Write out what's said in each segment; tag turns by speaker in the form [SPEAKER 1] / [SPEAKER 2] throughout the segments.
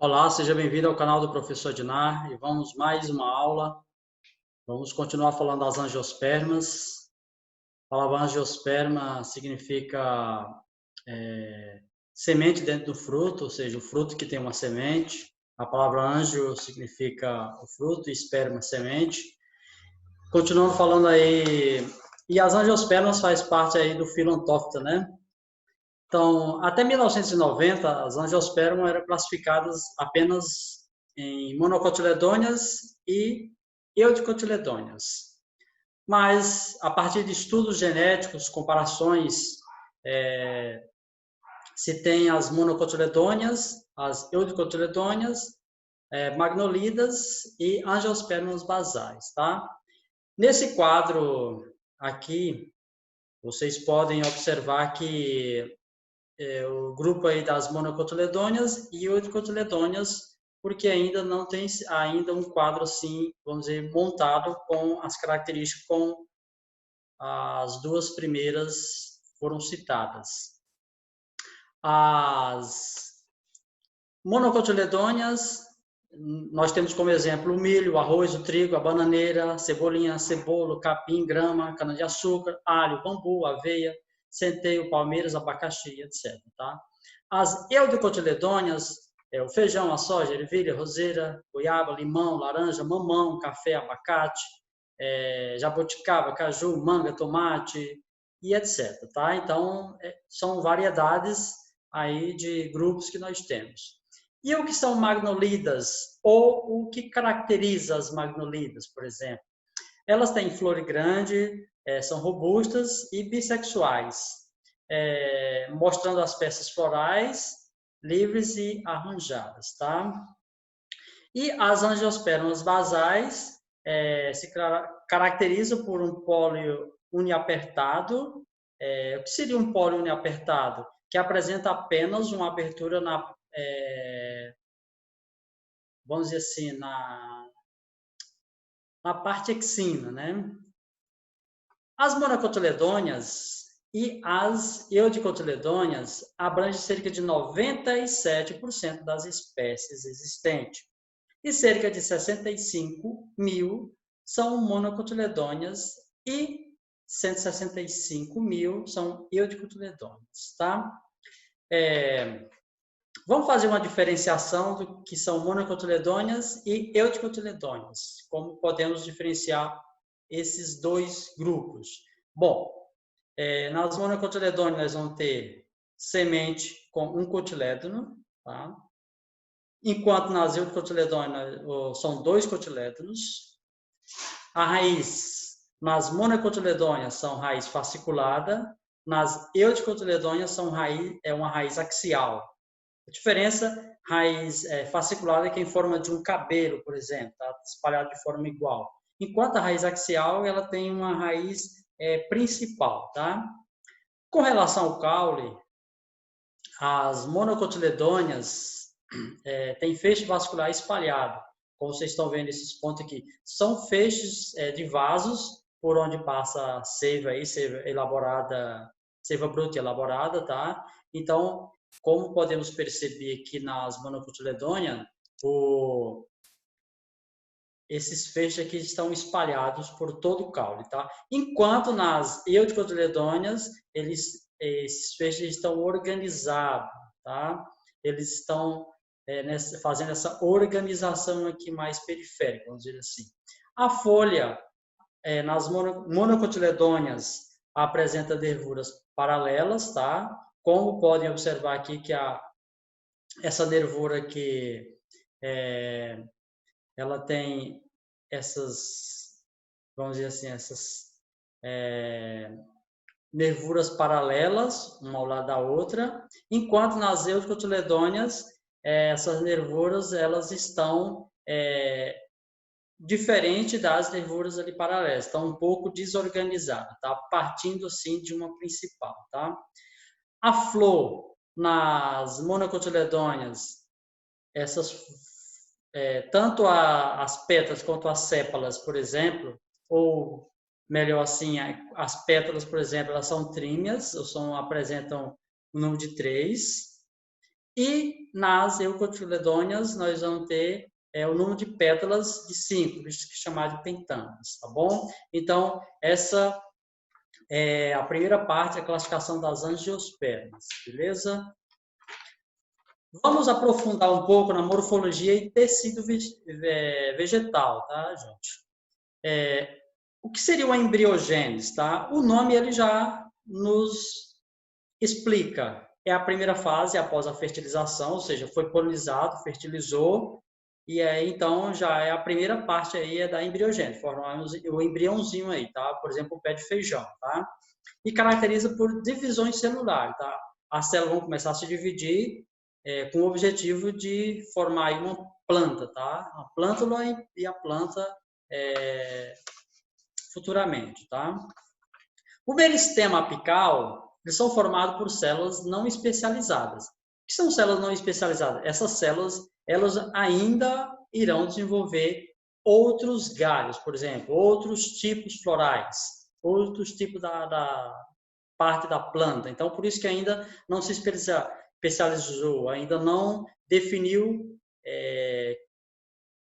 [SPEAKER 1] Olá, seja bem-vindo ao canal do Professor Dinar e vamos mais uma aula. Vamos continuar falando das angiospermas. A palavra angiosperma significa semente dentro do fruto, ou seja, o fruto que tem uma semente. A palavra angio significa o fruto e esperma, semente. Continuando falando aí, e as angiospermas faz parte aí do filo Antófita, né? Então, até 1990, as angiospermas eram classificadas apenas em monocotiledôneas e eudicotiledôneas. Mas, a partir de estudos genéticos, comparações, se tem as monocotiledôneas, as eudicotiledôneas, magnolidas e angiospermas basais, tá? Nesse quadro aqui, vocês podem observar que o grupo aí das monocotiledôneas e eudicotiledôneas, porque ainda não tem ainda um quadro assim, vamos dizer, montado com as características com as duas primeiras foram citadas. As monocotiledôneas, nós temos como exemplo o milho, o arroz, o trigo, a bananeira, cebolinha, cebola, capim, grama, cana-de-açúcar, alho, bambu, aveia, centeio, palmeiras, abacaxi, etc. Tá? As eudicotiledôneas é o feijão, a soja, ervilha, roseira, goiaba, limão, laranja, mamão, café, abacate, jabuticaba, caju, manga, tomate e etc. Tá? Então, são variedades aí de grupos que nós temos. E o que são magnolidas? Ou o que caracteriza as magnolidas, por exemplo? Elas têm flor grande, são robustas e bissexuais, mostrando as peças florais livres e arranjadas, tá? E as angiospermas basais se caracterizam por um pólio uniapertado. O que seria um pólio uniapertado? Que apresenta apenas uma abertura na vamos dizer assim, na parte exina, né? As monocotiledôneas e as eudicotiledôneas abrangem cerca de 97% das espécies existentes e cerca de 65 mil são monocotiledôneas e 165 mil são eudicotiledôneas, tá? Vamos fazer uma diferenciação do que são monocotiledôneas e eudicotiledôneas. Como podemos diferenciar esses dois grupos? Bom, nas monocotiledôneas nós vamos ter semente com um cotilédono, tá? Enquanto nas eudicotiledôneas são dois cotilédonos. A raiz nas monocotiledôneas são raiz fasciculada, nas eudicotiledôneas são uma raiz axial. A diferença, raiz fasciculada é que é em forma de um cabelo, por exemplo, tá? Espalhado de forma igual. Enquanto a raiz axial, ela tem uma raiz principal, tá? Com relação ao caule, as monocotiledôneas têm feixe vascular espalhado. Como vocês estão vendo esses pontos aqui, são feixes de vasos por onde passa seiva elaborada, seiva bruta elaborada, tá? Então, como podemos perceber aqui nas monocotiledôneas, esses feixes aqui estão espalhados por todo o caule, tá? Enquanto nas eudicotiledôneas, esses feixes estão organizados, tá? Eles estão fazendo essa organização aqui mais periférica, vamos dizer assim. A folha, nas monocotiledôneas, apresenta nervuras paralelas, tá? Como podem observar aqui que essa nervura aqui, ela tem essas, vamos dizer assim, essas nervuras paralelas, uma ao lado da outra, enquanto nas eudicotiledôneas, essas nervuras, elas estão diferente das nervuras ali paralelas, estão um pouco desorganizadas, tá? Partindo, assim, de uma principal, tá? A flor, nas monocotiledôneas, tanto as pétalas quanto as sépalas, por exemplo, ou melhor assim, as pétalas, por exemplo, elas são tríneas, apresentam o número de 3, E nas eucotiledôneas, nós vamos ter o número de pétalas de 5, por isso que é chamado de pentâmeras, tá bom? Então, essa é a primeira parte, a classificação das angiospermas, beleza? Vamos aprofundar um pouco na morfologia e tecido vegetal, tá, gente? O que seria uma embriogênese, tá? O nome ele já nos explica. É a primeira fase após a fertilização, ou seja, foi polinizado, fertilizou, e aí então já é a primeira parte aí é da embriogênese, formar o embriãozinho aí, tá? Por exemplo, o pé de feijão, tá? E caracteriza por divisões celulares, tá? As células vão começar a se dividir com o objetivo de formar aí uma planta, tá? A plântula e a planta futuramente, tá? O meristema apical, eles são formados por células não especializadas. O que são células não especializadas? Essas células, elas ainda irão desenvolver outros galhos, por exemplo, outros tipos florais, outros tipos da parte da planta. Então, por isso que ainda não se especializou, ainda não definiu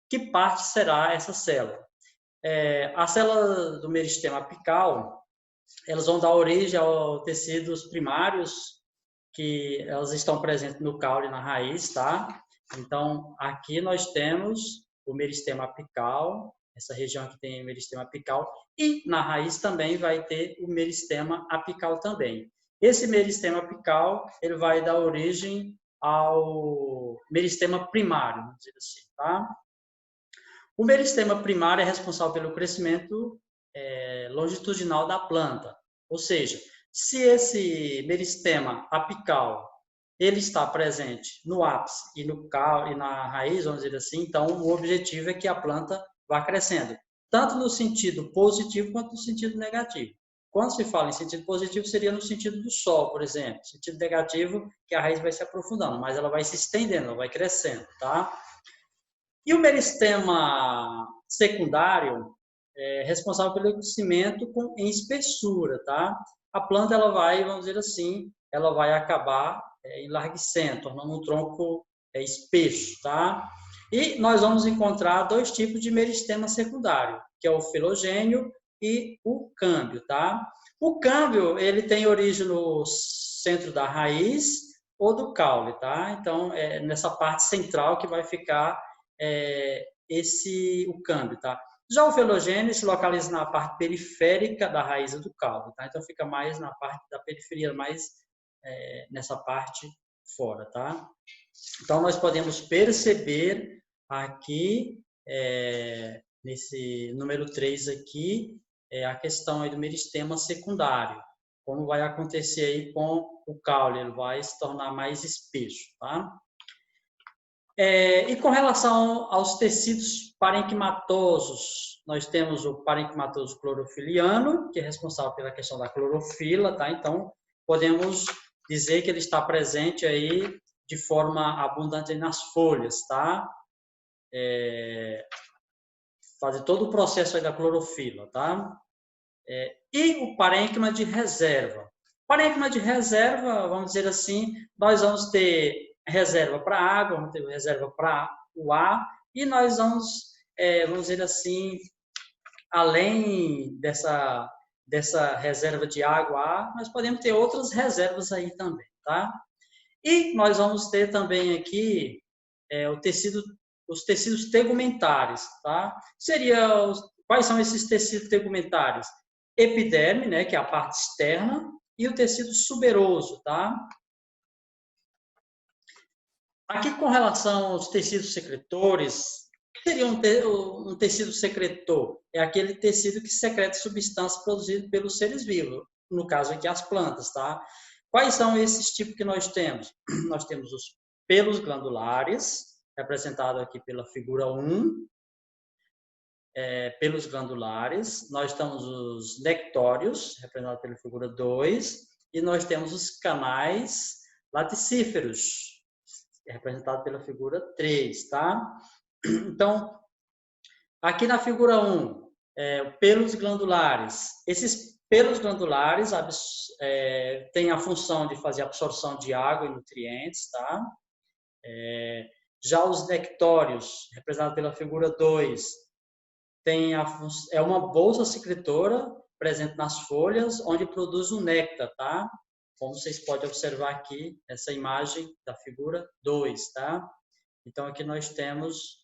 [SPEAKER 1] que parte será essa célula. A célula do meristema apical, elas vão dar origem aos tecidos primários, que elas estão presentes no caule e na raiz, tá? Então, aqui nós temos o meristema apical, essa região aqui tem o meristema apical, e na raiz também vai ter o meristema apical também. Esse meristema apical, ele vai dar origem ao meristema primário, vamos dizer assim, tá? O meristema primário é responsável pelo crescimento longitudinal da planta. Ou seja, se esse meristema apical ele está presente no ápice e no caule e na raiz, vamos dizer assim, então o objetivo é que a planta vá crescendo, tanto no sentido positivo quanto no sentido negativo. Quando se fala em sentido positivo, seria no sentido do sol, por exemplo. Sentido negativo, que a raiz vai se aprofundando, mas ela vai se estendendo, ela vai crescendo, tá? E o meristema secundário é responsável pelo crescimento em espessura, tá? A planta, ela vai, vamos dizer assim, ela vai acabar enlarguecendo, tornando um tronco espesso, tá? E nós vamos encontrar dois tipos de meristema secundário, que é o filogêneo e o câmbio, tá? O câmbio, ele tem origem no centro da raiz ou do caule, tá? Então, é nessa parte central que vai ficar o câmbio, tá? Já o filogêneo se localiza na parte periférica da raiz do caule, tá? Então fica mais na parte da periferia, mais nessa parte fora, tá? Então nós podemos perceber aqui, nesse número 3 aqui, a questão aí do meristema secundário. Como vai acontecer aí com o caule, ele vai se tornar mais espesso, tá? E com relação aos tecidos parenquimatosos, nós temos o parenquimatoso clorofiliano, que é responsável pela questão da clorofila, tá? Então, podemos dizer que ele está presente aí de forma abundante nas folhas, tá? Fazer todo o processo aí da clorofila, tá? E o parênquima de reserva. Parênquima de reserva, vamos dizer assim, nós vamos ter reserva para água, vamos ter reserva para o ar, e nós vamos dizer assim, além dessa reserva de água, ar, nós podemos ter outras reservas aí também, tá? E nós vamos ter também aqui os tecidos tegumentares, tá? Quais são esses tecidos tegumentares? Epiderme, né, que é a parte externa, e o tecido suberoso, tá? Aqui, com relação aos tecidos secretores, o que seria um tecido secretor? É aquele tecido que secreta substância produzida pelos seres vivos, no caso aqui as plantas, tá? Quais são esses tipos que nós temos? Nós temos os pelos glandulares, representado aqui pela figura 1, pelos glandulares. Nós temos os nectórios, representados pela figura 2, e nós temos os canais laticíferos, representado pela figura 3, tá? Então, aqui na figura 1, pelos glandulares. Esses pelos glandulares têm a função de fazer absorção de água e nutrientes, tá? Já os nectórios, representados pela figura 2, é uma bolsa secretora presente nas folhas, onde produz o néctar, tá? Como vocês podem observar aqui, essa imagem da figura 2, tá? Então, aqui nós temos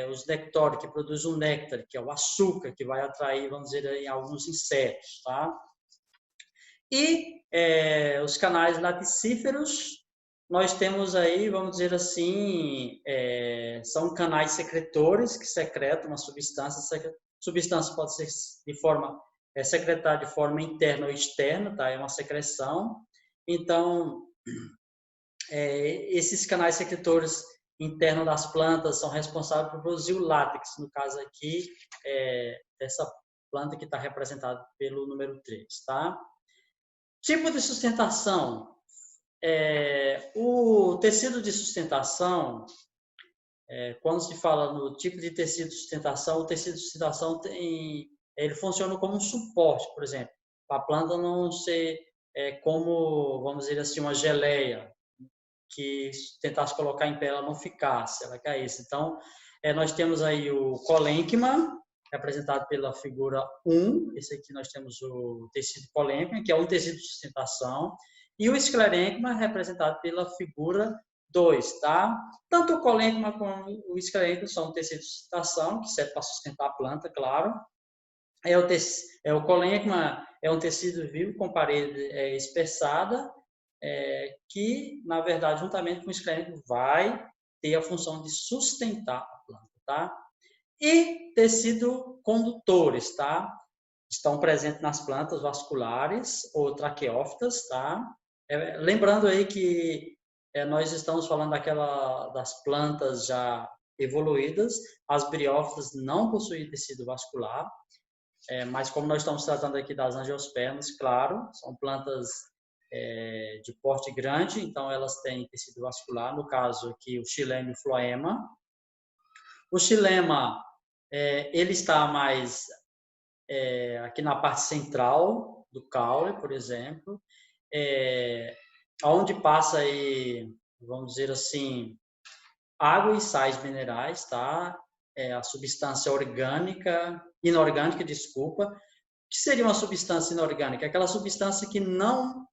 [SPEAKER 1] os nectórios, que produzem o néctar, que é o açúcar, que vai atrair, vamos dizer, aí, alguns insetos, tá? E os canais laticíferos, nós temos aí, vamos dizer assim, são canais secretores que secretam uma substância. Substância pode ser secretada de forma interna ou externa, tá? É uma secreção. Então, esses canais secretores internos das plantas são responsáveis por produzir o látex, no caso aqui, dessa planta que está representada pelo número 3, tá? Tipo de sustentação. O tecido de sustentação, quando se fala no tipo de tecido de sustentação, o tecido de sustentação ele funciona como um suporte, por exemplo, para a planta não ser como, vamos dizer assim, uma geleia, que tentasse colocar em pé, ela não ficasse, ela caísse. Então, nós temos aí o colênquima, representado pela figura 1. Esse aqui nós temos o tecido colênquima, que é um tecido de sustentação, e o esclerênquima, representado pela figura 2, tá? Tanto o colênquima como o esclerênquima são tecidos de sustentação, que serve para sustentar a planta, claro. O colênquima é um tecido vivo com parede espessada, que, na verdade, juntamente com o esclerênquima, vai ter a função de sustentar a planta, tá? E tecido condutores, tá? Estão presentes nas plantas vasculares ou traqueófitas, tá? Lembrando aí que nós estamos falando das plantas já evoluídas, as briófitas não possuem tecido vascular, mas como nós estamos tratando aqui das angiospermas, claro, são plantas de porte grande, então elas têm tecido vascular, no caso aqui o xilema e o floema. O xilema, ele está mais aqui na parte central do caule, por exemplo, onde passa aí, vamos dizer assim, água e sais minerais, tá? A substância inorgânica, desculpa. O que seria uma substância inorgânica? Aquela substância que não,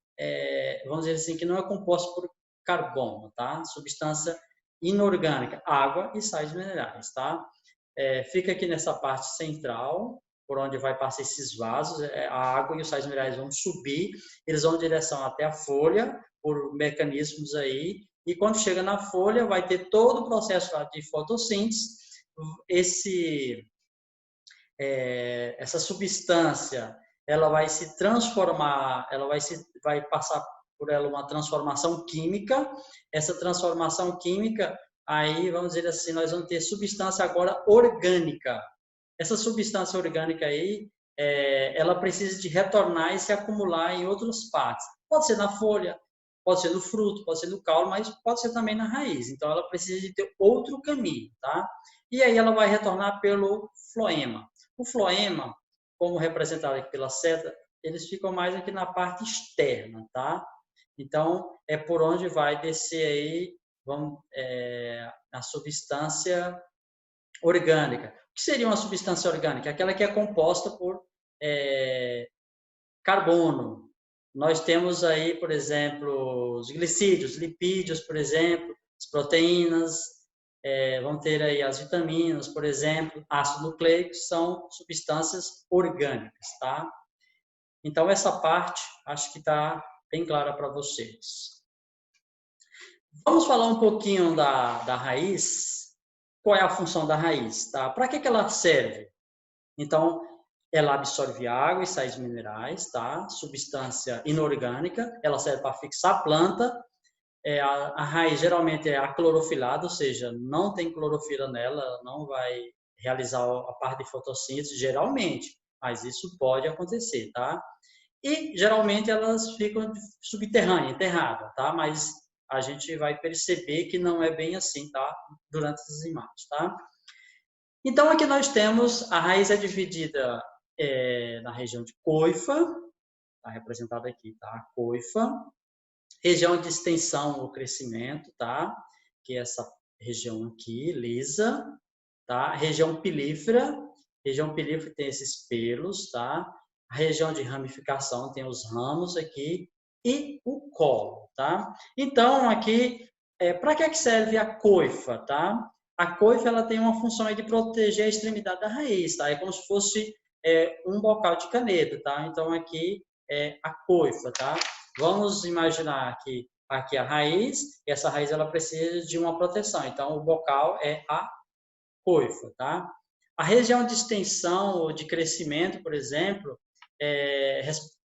[SPEAKER 1] vamos dizer assim, que não é composta por carbono, tá? Substância inorgânica, água e sais minerais, tá? Fica aqui nessa parte central, por onde vai passar esses vasos, a água e os sais minerais vão subir, eles vão em direção até a folha, por mecanismos aí, e quando chega na folha, vai ter todo o processo lá de fotossíntese, essa substância, ela vai se transformar, vai passar por ela uma transformação química, essa transformação química, aí, vamos dizer assim, nós vamos ter substância agora orgânica. Essa substância orgânica aí, ela precisa de retornar e se acumular em outras partes. Pode ser na folha, pode ser no fruto, pode ser no caule, mas pode ser também na raiz. Então, ela precisa de ter outro caminho, tá? E aí ela vai retornar pelo floema. O floema, como representado aqui pela seta, eles ficam mais aqui na parte externa, tá? Então, é por onde vai descer aí, a substância orgânica. O que seria uma substância orgânica? Aquela que é composta por carbono. Nós temos aí, por exemplo, os glicídios, lipídios, por exemplo, as proteínas, vão ter aí as vitaminas, por exemplo, ácido nucleico, são substâncias orgânicas, tá? Então, essa parte, acho que está bem clara para vocês. Vamos falar um pouquinho da raiz. Qual é a função da raiz, tá? Para que ela serve? Então, ela absorve água e sais minerais, tá? Substância inorgânica, ela serve para fixar a planta. A raiz geralmente é aclorofilada, ou seja, não tem clorofila nela, ela não vai realizar a parte de fotossíntese, geralmente, mas isso pode acontecer, tá? E geralmente elas ficam subterrâneas, enterradas, tá? Mas a gente vai perceber que não é bem assim, tá? Durante as imagens, tá? Então, aqui nós temos, a raiz é dividida na região de coifa, está representada aqui, tá? A coifa. Região de extensão ou crescimento, tá? que é essa região aqui, lisa, tá? Região pilífera tem esses pelos, tá? A região de ramificação tem os ramos aqui e o colo, tá? Então, aqui, para que serve a coifa, tá? A coifa, ela tem uma função aí de proteger a extremidade da raiz, tá? É como se fosse um bocal de caneta, tá? Então, aqui é a coifa, tá? Vamos imaginar que aqui a raiz, e essa raiz ela precisa de uma proteção. Então, o bocal é a coifa, tá? A região de extensão ou de crescimento, por exemplo,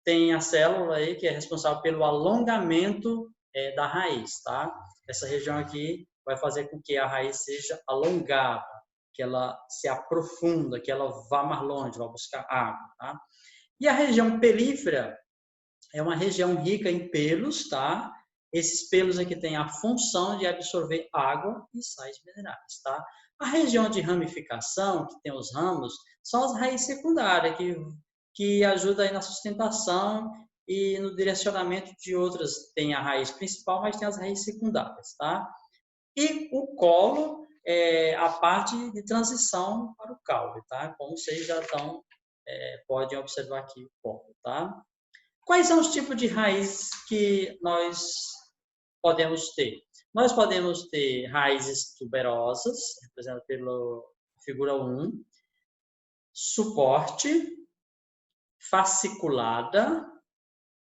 [SPEAKER 1] tem a célula aí que é responsável pelo alongamento da raiz, tá? Essa região aqui vai fazer com que a raiz seja alongada, que ela se aprofunda, que ela vá mais longe, vai buscar água, tá? E a região pelífera é uma região rica em pelos, tá? Esses pelos aqui têm a função de absorver água e sais minerais, tá? A região de ramificação, que tem os ramos, são as raízes secundárias, que ajudam aí na sustentação e no direcionamento de outras. Tem a raiz principal, mas tem as raízes secundárias, tá? E o colo é a parte de transição para o caule, tá? Como vocês já estão, podem observar aqui o colo, tá? Quais são os tipos de raízes que nós podemos ter? Nós podemos ter raízes tuberosas, representadas pela figura 1, suporte, fasciculada,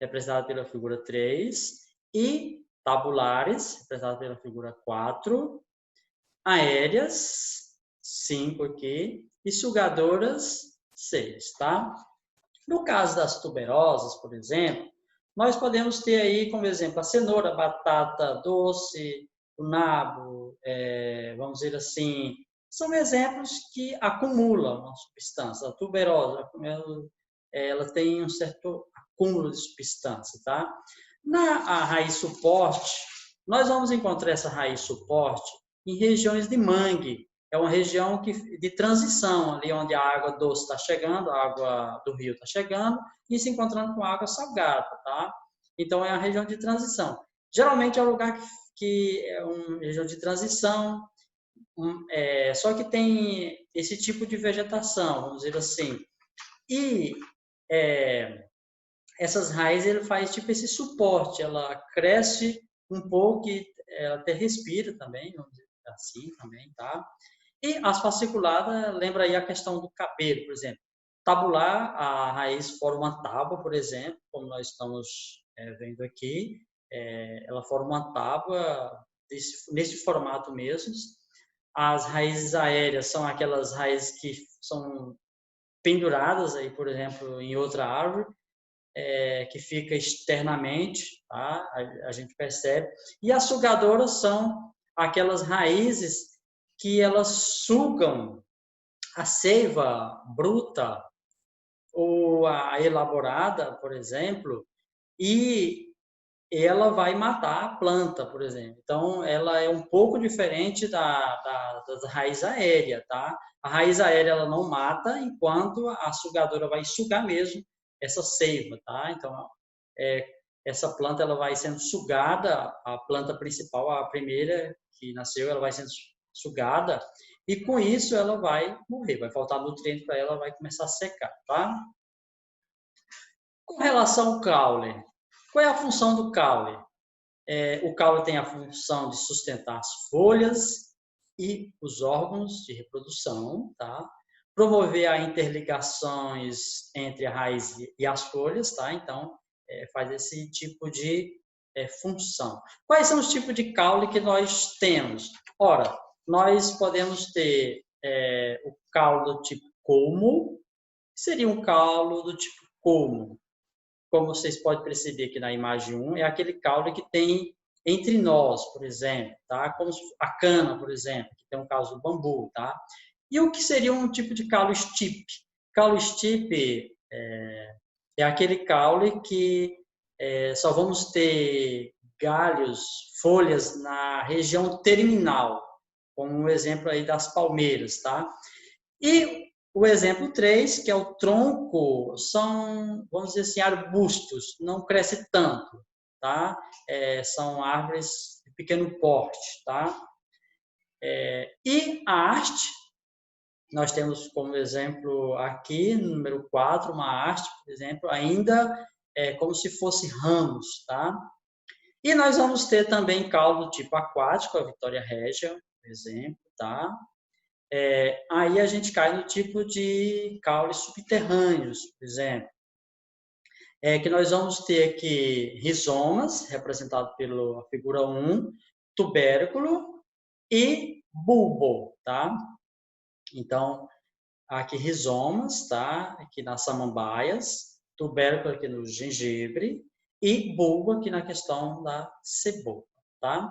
[SPEAKER 1] representada pela figura 3, e tabulares, representada pela figura 4, aéreas, 5 aqui, e sugadoras, 6, tá? No caso das tuberosas, por exemplo, nós podemos ter aí como exemplo a cenoura, a batata doce, o nabo, vamos dizer assim, são exemplos que acumulam uma substância. A tuberosa, ela tem um certo acúmulo de substância, tá? Na raiz suporte, nós vamos encontrar essa raiz suporte em regiões de mangue. É uma região de transição, ali onde a água doce está chegando, a água do rio está chegando, e se encontrando com água salgada, tá? Então, é a região de transição. Geralmente é um lugar que é uma região de transição, só que tem esse tipo de vegetação, vamos dizer assim. E essas raízes, ele faz tipo esse suporte, ela cresce um pouco e ela até respira também, vamos dizer assim também, tá? E as fasciculadas, lembra aí a questão do cabelo, por exemplo. Tabular, a raiz forma uma tábua, por exemplo, como nós estamos vendo aqui. Ela forma uma tábua nesse formato mesmo. As raízes aéreas são aquelas raízes que são penduradas, aí, por exemplo, em outra árvore, que fica externamente, tá? A gente percebe. E as sugadoras são aquelas raízes que elas sugam a seiva bruta ou a elaborada, por exemplo, e ela vai matar a planta, por exemplo. Então, ela é um pouco diferente da raiz aérea, tá? A raiz aérea ela não mata, enquanto a sugadora vai sugar mesmo essa seiva, tá? Então, essa planta ela vai sendo sugada, a planta principal, a primeira que nasceu, ela vai sendo sugada, e com isso ela vai morrer, vai faltar nutriente para ela, vai começar a secar, tá? Com relação ao caule, qual é a função do caule? O caule tem a função de sustentar as folhas e os órgãos de reprodução, tá? Promover as interligações entre a raiz e as folhas, tá? Então, faz esse tipo de função. Quais são os tipos de caule que nós temos? Ora, nós podemos ter o caule do tipo colmo, que seria um caule do tipo colmo. Como vocês podem perceber aqui na imagem 1, é aquele caule que tem entre nós, por exemplo, tá? Como a cana, por exemplo, que tem um caso do bambu, tá? E o que seria um tipo de caule stipe? Caule stipe é aquele caule que só vamos ter galhos, folhas na região terminal, como um exemplo aí das palmeiras, tá? E o exemplo 3, que é o tronco, são, vamos dizer assim, arbustos, não cresce tanto, tá? São árvores de pequeno porte, tá? E a haste, nós temos como exemplo aqui, no número 4, uma haste, por exemplo, ainda como se fosse ramos, tá? E nós vamos ter também caule do tipo aquático, a Vitória Regia, por exemplo, tá? Aí a gente cai no tipo de caules subterrâneos, por exemplo. Que nós vamos ter aqui rizomas, representado pela figura 1, tubérculo e bulbo, tá? Então, aqui rizomas, tá? Aqui nas samambaias, tubérculo aqui no gengibre e bulbo aqui na questão da cebola, tá?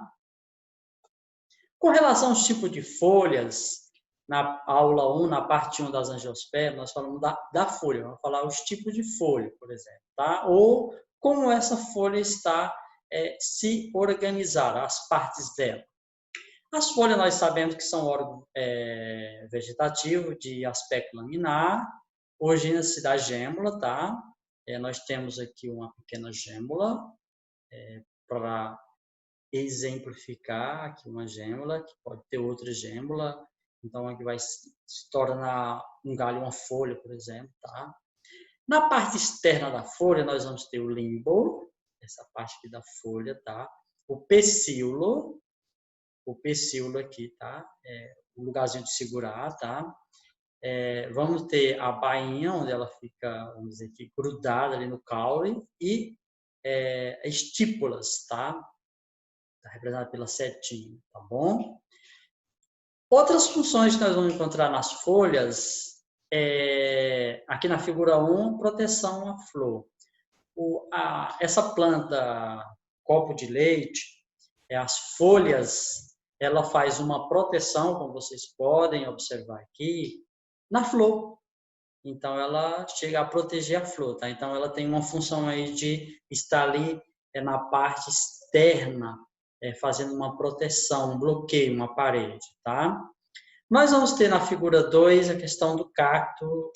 [SPEAKER 1] Com relação aos tipos de folhas, na aula 1, na parte 1 das angiospermas, nós falamos da folha, vamos falar os tipos de folha, por exemplo, tá? Ou como essa folha está se organizar, as partes dela. As folhas nós sabemos que são órgão vegetativo de aspecto laminar, origina-se da gêmula, tá? Nós temos aqui uma pequena gêmula para exemplificar aqui uma gêmula, que pode ter outra gêmula, então aqui vai se tornar um galho, uma folha, por exemplo, tá? Na parte externa da folha, nós vamos ter o limbo, essa parte aqui da folha, tá? O pecíolo aqui, tá? O lugarzinho de segurar, tá? Vamos ter a bainha, onde ela fica, vamos dizer aqui, grudada ali no caule, e estípulas, tá? Está representada pela setinha, tá bom? Outras funções que nós vamos encontrar nas folhas, aqui na figura 1, proteção à flor. Essa planta, copo de leite, as folhas, ela faz uma proteção, como vocês podem observar aqui, na flor. Então, ela chega a proteger a flor, tá? Então, ela tem uma função aí de estar ali na parte externa, fazendo uma proteção, um bloqueio, uma parede, tá? Nós vamos ter na figura 2 a questão do cacto.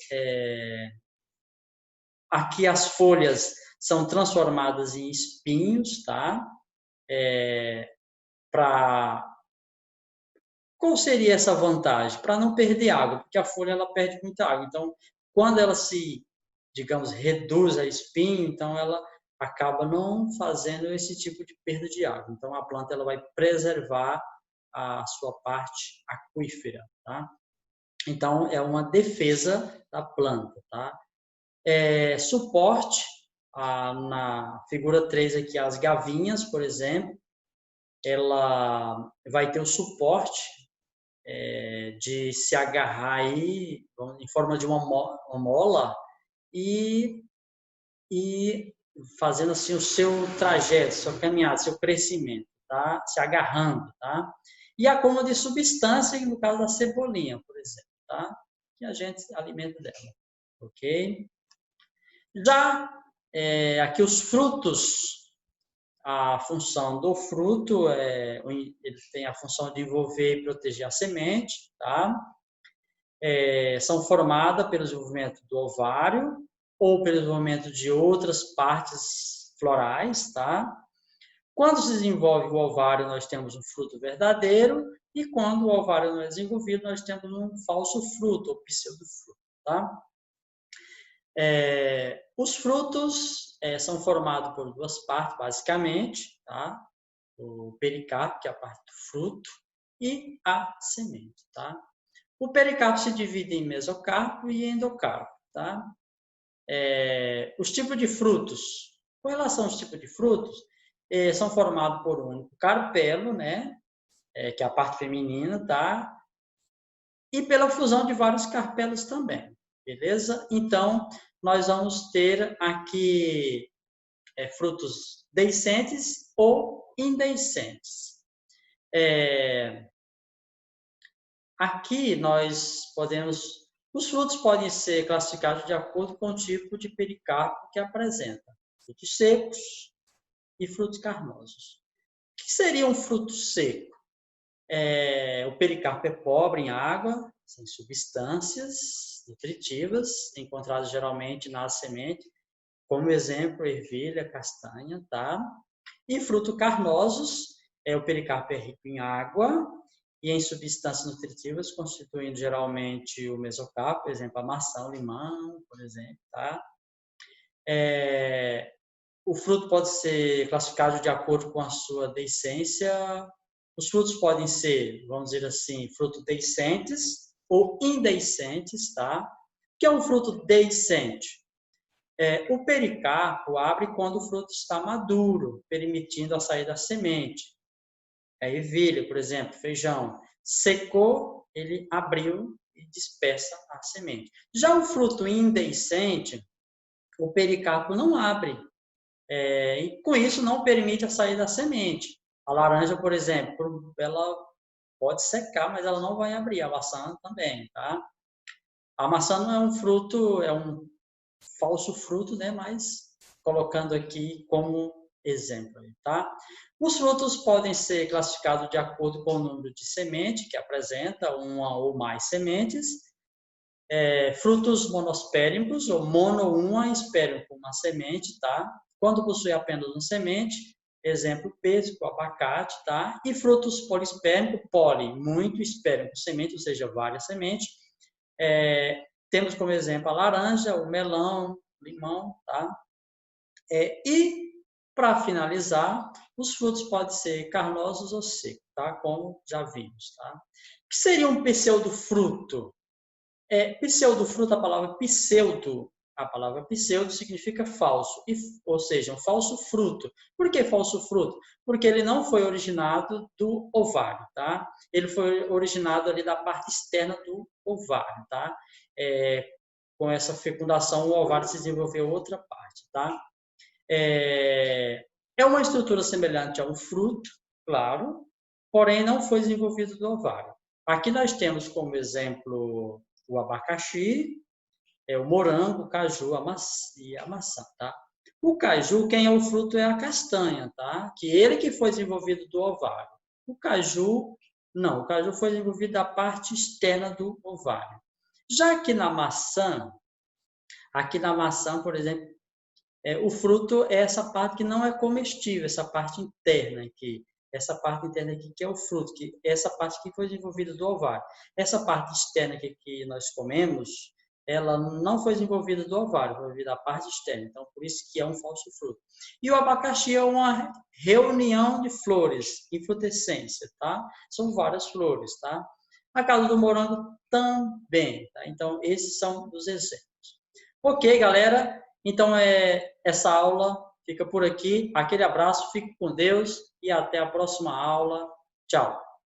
[SPEAKER 1] Aqui as folhas são transformadas em espinhos, tá? Qual seria essa vantagem? Para não perder água, porque a folha ela perde muita água. Então, quando ela se, digamos, reduz a espinho, então ela acaba não fazendo esse tipo de perda de água. Então, a planta ela vai preservar a sua parte aquífera, tá? Então, é uma defesa da planta, tá? Suporte, na figura 3 aqui, as gavinhas, por exemplo, ela vai ter o suporte de se agarrar aí em forma de uma mola e fazendo assim o seu trajeto, sua caminhada, seu crescimento, tá? Se agarrando, tá? E acúmulo de substância, no caso da cebolinha, por exemplo, tá? Que a gente alimenta dela, ok? Já aqui os frutos, a função do fruto, ele tem a função de envolver e proteger a semente, tá? São formadas pelo desenvolvimento do ovário ou pelo desenvolvimento de outras partes florais, tá? Quando se desenvolve o ovário, nós temos um fruto verdadeiro, e quando o ovário não é desenvolvido, nós temos um falso fruto, ou pseudofruto, tá? Os frutos são formados por duas partes, basicamente, tá? O pericarpo, que é a parte do fruto, e a semente, tá? O pericarpo se divide em mesocarpo e endocarpo, tá? Os tipos de frutos. Com relação aos tipos de frutos, são formados por um único carpelo, né? Que é a parte feminina, tá? E pela fusão de vários carpelos também, beleza? Então, nós vamos ter aqui frutos deiscentes ou indeiscentes. Aqui nós podemos... Os frutos podem ser classificados de acordo com o tipo de pericarpo que apresenta. Frutos secos e frutos carnosos. O que seria um fruto seco? O pericarpo é pobre em água, sem substâncias nutritivas, encontradas geralmente na semente, como exemplo, ervilha, castanha, tá? E frutos carnosos, o pericarpo é rico em água e em substâncias nutritivas, constituindo geralmente o mesocarpo, por exemplo, a maçã, o limão, por exemplo, tá? O fruto pode ser classificado de acordo com a sua deiscência. Os frutos podem ser, vamos dizer assim, frutos deiscentes ou indeiscentes, tá? O que é um fruto deiscente? O pericarpo abre quando o fruto está maduro, permitindo a saída da semente. Ervilha, por exemplo, feijão. Secou, ele abriu e dispersa a semente. Já o fruto indeiscente, o pericarpo não abre. E com isso não permite a saída da semente. A laranja, por exemplo, ela pode secar, mas ela não vai abrir. A maçã também, tá? A maçã não é um fruto, é um falso fruto, né? Mas colocando aqui como exemplo, tá? Os frutos podem ser classificados de acordo com o número de semente que apresenta, uma ou mais sementes. Frutos monospéricos ou mono-uma espérico, uma semente, tá? Quando possui apenas uma semente, exemplo, pêssego, abacate, tá? E frutos polispéricos, poli, muito espérico, semente, ou seja, várias sementes. Temos como exemplo a laranja, o melão, o limão, tá? E, para finalizar, os frutos podem ser carnosos ou secos, tá? Como já vimos, tá? O que seria um pseudofruto? Pseudofruto, a palavra pseudo significa falso, ou seja, um falso fruto. Por que falso fruto? Porque ele não foi originado do ovário, tá? Ele foi originado ali da parte externa do ovário, tá? Com essa fecundação, o ovário se desenvolveu outra parte, tá? É uma estrutura semelhante a um fruto, claro, porém não foi desenvolvido do ovário. Aqui nós temos como exemplo o abacaxi, o morango, o caju e a maçã, tá? O caju, quem é o fruto é a castanha, tá? Ele que foi desenvolvido do ovário. O caju, não, o caju foi desenvolvido da parte externa do ovário. Já que aqui na maçã, por exemplo, o fruto é essa parte que não é comestível, essa parte interna aqui. Essa parte interna aqui que é o fruto, que essa parte que foi desenvolvida do ovário. Essa parte externa aqui que nós comemos, ela não foi desenvolvida do ovário, foi desenvolvida da parte externa. Então, por isso que é um falso fruto. E o abacaxi é uma reunião de flores, infrutescência, tá? São várias flores, tá? A casa do morango também, tá? Então, esses são os exemplos. Ok, galera? Então, essa aula fica por aqui. Aquele abraço, fique com Deus e até a próxima aula. Tchau.